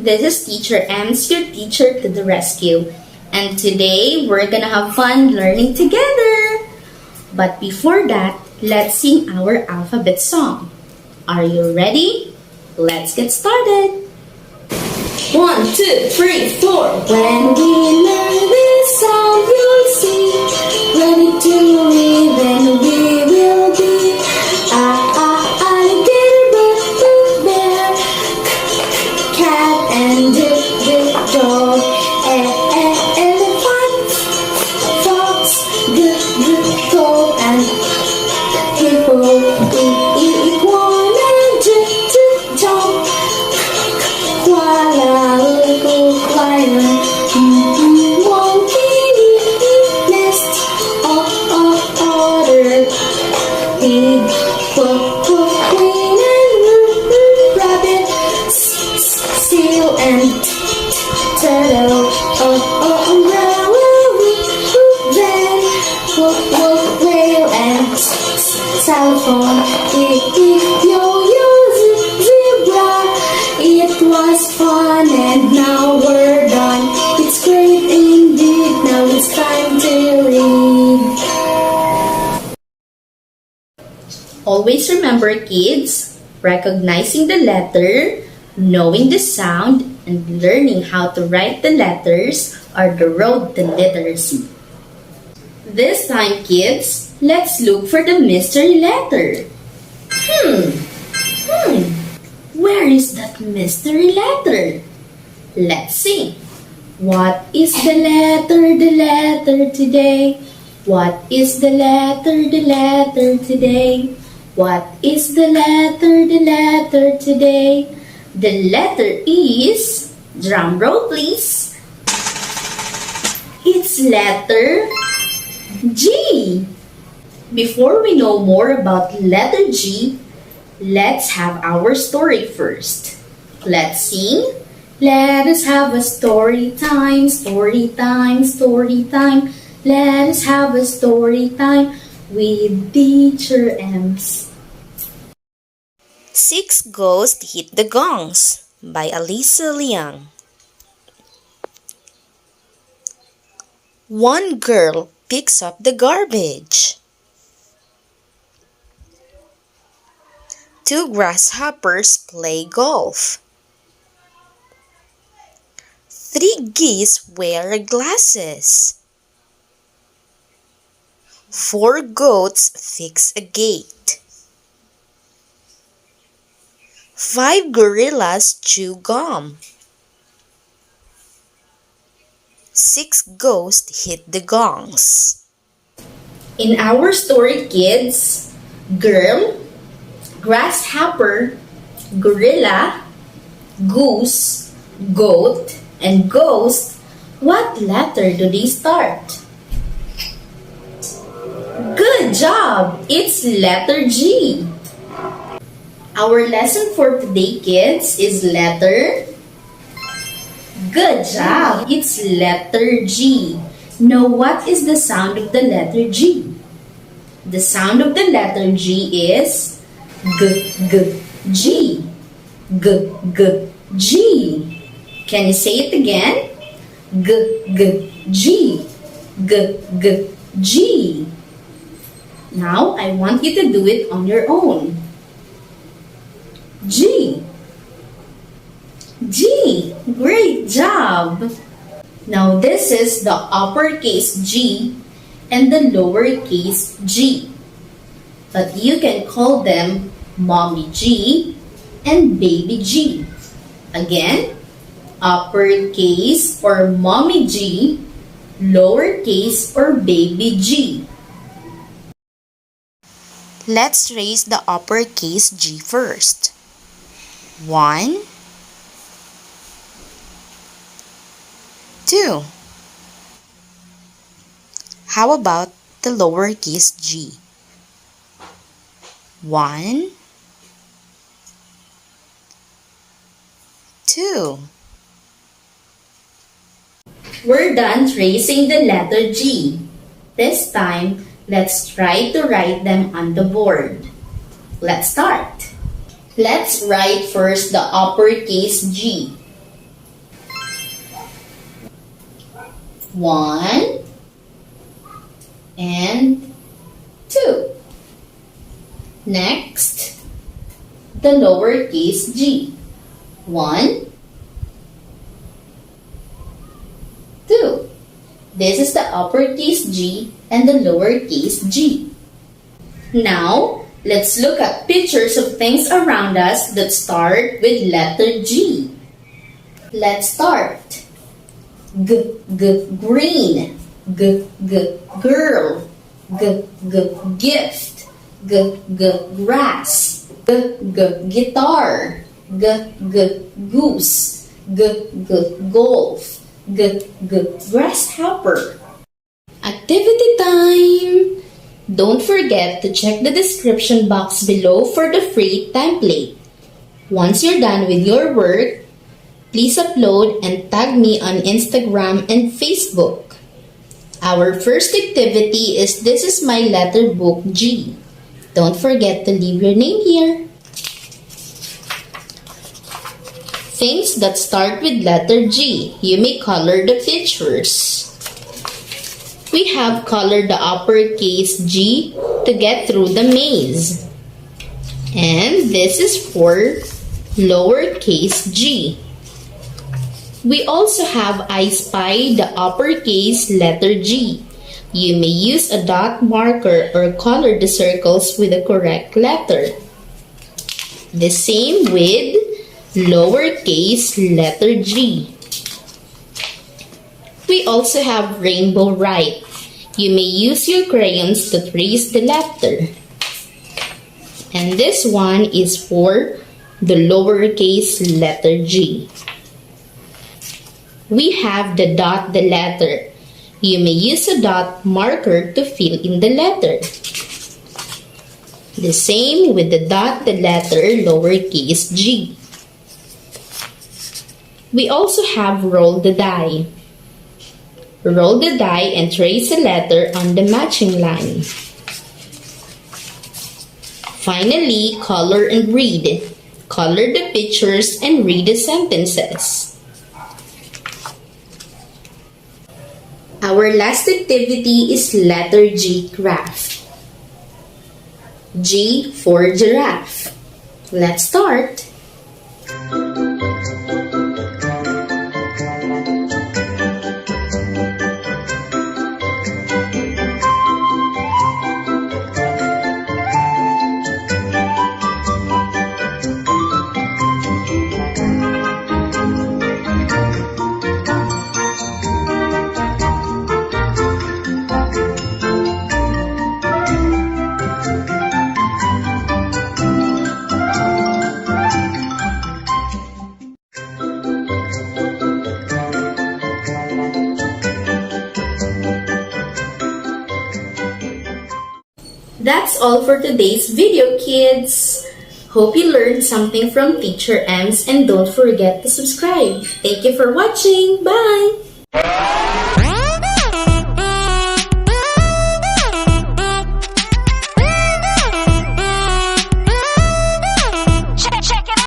This is Teacher M's, your teacher to the rescue. And today, we're gonna have fun learning together. But before that, let's sing our alphabet song. Are you ready? Let's get started. 1, 2, 3, 4. When we learn this sound, you'll see. Ready to read, then we will be. Alligator, bear, cat and dog, elephant, fox, goat, and hippo, iguana, dog, koala, lion, monkey, nest, otter, pig, queen, and rabbit, seal, and turtle, umbrella, then whale, and xylophone, yo-yo, zebra. It was fun and now we're done. It's great indeed, now it's time to read. Always remember, kids, recognizing the letter, knowing the sound, and learning how to write the letters are the road to literacy. This time, kids, let's look for the mystery letter. Where is that mystery letter? Let's see. What is the letter today? What is the letter today? What is the letter today? The letter is, drum roll please. It's letter G. Before we know more about letter G, let's have our story first. Let's sing. Let us have a story time, story time, story time. Let us have a story time with Teacher M's. 6 Ghosts Hit the Gongs by Alisa Liang. One girl picks up the garbage. 2 grasshoppers play golf. 3 geese wear glasses. 4 goats fix a gate. 5 gorillas chew gum. 6 ghosts hit the gongs. In our story, kids, girl, grasshopper, gorilla, goose, goat, and ghost, what letter do they start? Good job! It's letter G. Our lesson for today, kids, is letter. Good job! It's letter G. Now, what is the sound of the letter G? The sound of the letter G is G. G. Can you say it again? G. G. Now, I want you to do it on your own. G. G. Great job! Now, this is the uppercase G and the lowercase g. But you can call them Mommy G and Baby G. Again, uppercase or Mommy G, lowercase or Baby G. Let's raise the uppercase G first. 1, 2. How about the lowercase g? 1, 2. We're done tracing the letter G. This time, let's try to write them on the board. Let's start. Let's write first the uppercase G. 1 and 2. Next, the lowercase g. 1, 2. This is the uppercase G and the lowercase g. Now, let's look at pictures of things around us that start with letter G. Let's start. Green. Girl. Gift. Grass. Guitar. Goose. Golf. Grasshopper. Activity time! Don't forget to check the description box below for the free template. Once you're done with your work, please upload and tag me on Instagram and Facebook. Our first activity is This is my Letterbook G. Don't forget to leave your name here. Things that start with letter G. You may color the pictures. We have colored the uppercase G to get through the maze. And this is for lowercase g. We also have I spy the uppercase letter G. You may use a dot marker or color the circles with the correct letter. The same with lowercase letter g. We also have rainbow right. You may use your crayons to trace the letter. And this one is for the lowercase letter g. We have the dot the letter. You may use a dot marker to fill in the letter. The same with the dot the letter lowercase g. We also have roll the die. Roll the die and trace a letter on the matching line. Finally, color and read. Color the pictures and read the sentences. Our last activity is letter G graph. G for giraffe. Let's start. That's all for today's video, kids. Hope you learned something from Teacher Ems and don't forget to subscribe. Thank you for watching. Bye!